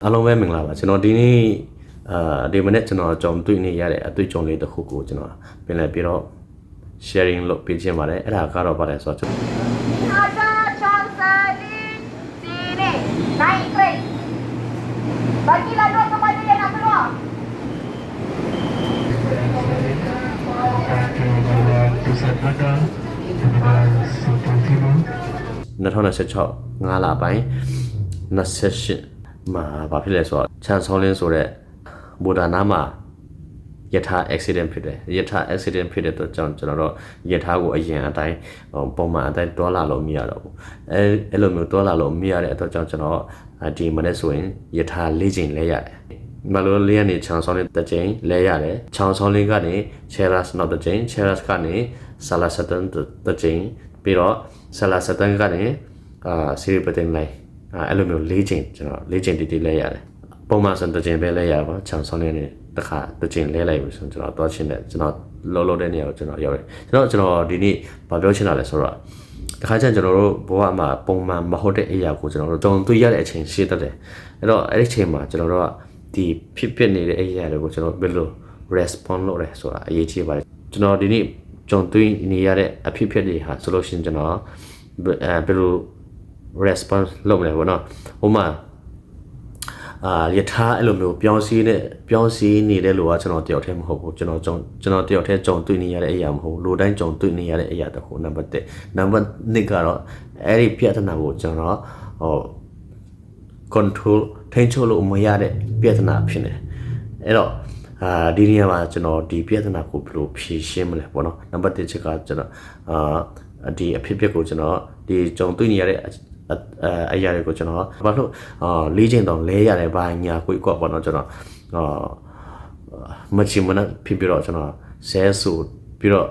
အားလုံးပဲမင်္ဂလာပါကျွန်တော်ဒီနေ့ဒီမနေ့ကျွန်တော်ကြုံတွေ့နေရတဲ့အတွေ့အကြုံလေးတစ်ခုကိုကျွန်တော်ပြန်လည်ပြီးတော့ sharing လုပ်ပေးခြင်းပါတယ်အဲ့ဒါကတော့ပါတယ်ဆိုတော့ကျွန်တော်2026 5လပိုင်း28မှာဘာဖြစ်လဲဆိုတော့ချန်ဆောင်းလင်းဆိုတဲ့ဘူဒါနာမှာယထာ accident ဖြစ်တယ်ယထာ accident ဖြစ်တဲ့အတွက်ကြောင့်ကျွန်တော်တို့ယထာကိုအရင်အတိုင်းပုံမှန်အတိုင်းတွာလာလို့မရတော့ဘူးအဲ့လိုမျိုးတွာလာလို့မရတဲ့အတွက်ကြောင့်ကျွန်တော်ဒီမနေ့ဆိုရင်ယထာ၄ချိန်လဲရတယ်မလို့လေးကနေချောင်းဆောင်းလေးတစ်ချိန်လဲရတယ်ချောင်းဆောင်းလေးကနေ cheras နောက်တစ်ချိန် cheras ကနေ salasatan တစ်ချိန်ပြီးတော့ salasatan ကနေsiripatan လိုက်အဲ့လိုမျိုး၄ချိန်ကျွန်တော်၄ချိန်တီလဲရတယ်ပုံမှန်ဆိုတစ်ချိန်ပဲလဲရပါချောင်းဆောင်းလေးနဲ့တစ်ခါတစ်ချိန်လဲလိုက်ပြီဆိုကျွန်တော်တွားချင်တယ်ကျွန်တော်လောတဲ့နေရာကိုကျွန်တော်ရောက်တယ်ကျွန်တော်ဒီနေ့ဗာပြောချင်တာလဲဆိုတော့တခါကျရင်ကျွန်တော်တို့ဘဝမှာပုံမှန်မဟုတ်တဲ့အရာကိုကျွန်တော်တို့တုံတွေ့ရတဲ့အချိန်ရှိတတ်တယ်အဲ့တော့အဲ့ဒီအချိန်မှာကျွန်တော်တို့ကဒီဖြစ်နေတဲ့အရာတွေကိုကျွန်တော်ဘယ်လို respond လုပ်ရဲဆိုတာအရေးကြီးပါတယ်ကျွန်တော်ဒီနေ့ကြုံတွေ့နေရတဲ့အဖြစ်တွေဟာဆိုလို့ရှိရင်ကျွန်တော်ဘယ်လို response လုပ်လဲဘောနော်ဟိုမှာယထာအဲ့လိုမျိုးပြောင်းစီးနေတဲ့လူကကျွန်တော်တယောက်တည်းမဟုတ်ဘူးကျွန်တော်တယောက်တည်းကြုံတွေ့နေရတဲ့အရာမဟုတ်ဘူးလူတိုင်းကြုံတွေ့နေရတဲ့အရာတစ်ခုနံပါတ်1နံပါတ်2ကတော့အဲ့ဒီပြဿနာကိုကျွန်တော်control ထိန်းချုပ်လို့မရတဲ့ပြဿနာဖြစ်နေအဲ့တော့ဒီနေရာမှာကျွန်တော်ဒီပြဿနာကိုဘယ်လိုဖြေရှင်းမလဲပေါ့နော်နံပါတ်1ချက်ကကျွန်တော်ဒီအဖြစ်ကိုကျွန်တော်ဒီကြုံတွေ့နေရတဲ့အရာတွေကိုကျွန်တော်ဘာလို့၄ချိန်တောင်လဲရတယ်ဘာညာကိုကွာပေါ့နော်ကျွန်တော်မချင်မနဲ့ဖြစ်ပြီးတော့ကျွန်တော်ဆဲဆိုပြီးတော့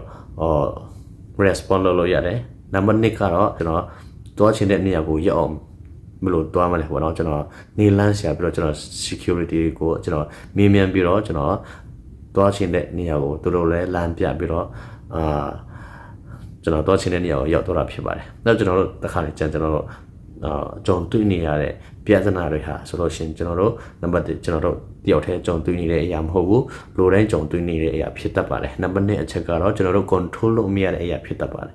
respond လုပ်လို့ရတယ်နံပါတ်2ကတော့ကျွန်တော်တွားချင်တဲ့နေရာကိုရောက်အောင်မလို့တွားမလဲပေါ့နော်ကျွန်တော်နေလန်းရှာပြီးတော့ကျွန်တော် security ကိုကျွန်တော်မြင်မြန်ပြီးတော့ကျွန်တော်တွားချင်တဲ့နေရာကိုတို့လည်းလမ်းပြပြီးတော့ကျွန်တော်တွားချင်တဲ့နေရာကိုရောက်တော့တာဖြစ်ပါတယ်နောက်ကျွန်တော်တို့တစ်ခါလေကျွန်တော်တို့ကြုံတွေ့နေရတဲ့ပြဿနာတွေဟာဆိုလို့ရှိရင်ကျွန်တော်တို့နံပါတ်1ကျွန်တော်တို့တယောက်တည်းကြုံတွေ့နေတဲ့အရာမဟုတ်ဘူးလူတိုင်းကြုံတွေ့နေတဲ့အရာဖြစ်တတ်ပါတယ်နံပါတ်2အချက်ကတော့ကျွန်တော်တို့ control လုပ်မရတဲ့အရာဖြစ်တတ်ပါတယ်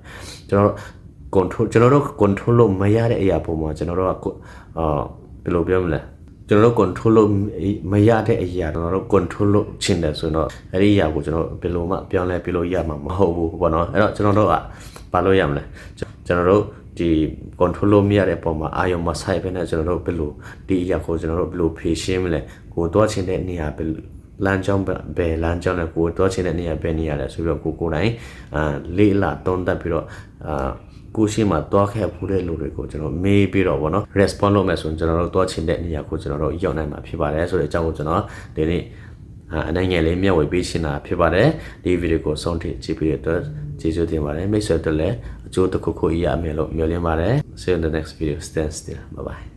ကျွန်တော်တို့ control လုပ်မရတဲ့အရာပုံမှာကျွန်တော်တို့ကဘယ်လိုပြောမလဲကျွန်တော်တို့ control လုပ်မရတဲ့အရာကျွန်တော်တို့ control လုပ်ချင်တယ်ဆိုတော့အဲ့ဒီအရာကိုကျွန်တော်ဘယ်လိုမှပြောင်းလဲပြလို့ရမှာမဟုတ်ဘူးပေါ့နော်အဲ့တော့ကျွန်တော်တို့ကဘာလို့ရမလဲကျွန်တော်တို့ဒီ control လုပ်မရတဲ့ပုံမှာအာရုံမဆိုင်ဘဲနဲ့ကျွန်တော်တို့ဘယ်လိုဒီအရာကိုကျွန်တော်တို့ဘယ်လိုဖြေရှင်းမလဲကိုတွားချင်တဲ့နေရာဘယ်လမ်းကြောင်းဘယ်လမ်းကြောင်းလဲကိုတွားချင်တဲ့နေရာဘယ်နေရာလဲဆိုပြီးတော့ကိုယ်တိုင်လေးလာတုံးတက်ပြီးတော့ကိုရှိမှတွားခဲ့ဖို့တဲ့လူတွေကိုကျွန်တော်မေးပြီးတော့ဗောနော် respond လုပ်မယ်ဆိုရင်ကျွန်တော်တို့တွားချင်တဲ့နေရာကိုကျွန်တော်တို့ရောက်နိုင်မှာဖြစ်ပါတယ်ဆိုတဲ့အကြောင်းကိုကျွန်တော်ဒီနေ့အနိုင်ငယ်လေးမျှဝေပေးရှင်းတာဖြစ်ပါတယ်ဒီဗီဒီယိုကိုဆုံးထိကြည့်ပြီးတော့ကျေးဇူးတင်ပါတယ်မိတ်ဆွေတို့လည်းအကျိုးတစ်ခုခုရမယ်လို့မျှော်လင့်ပါတယ် see you in the next video stand still bye bye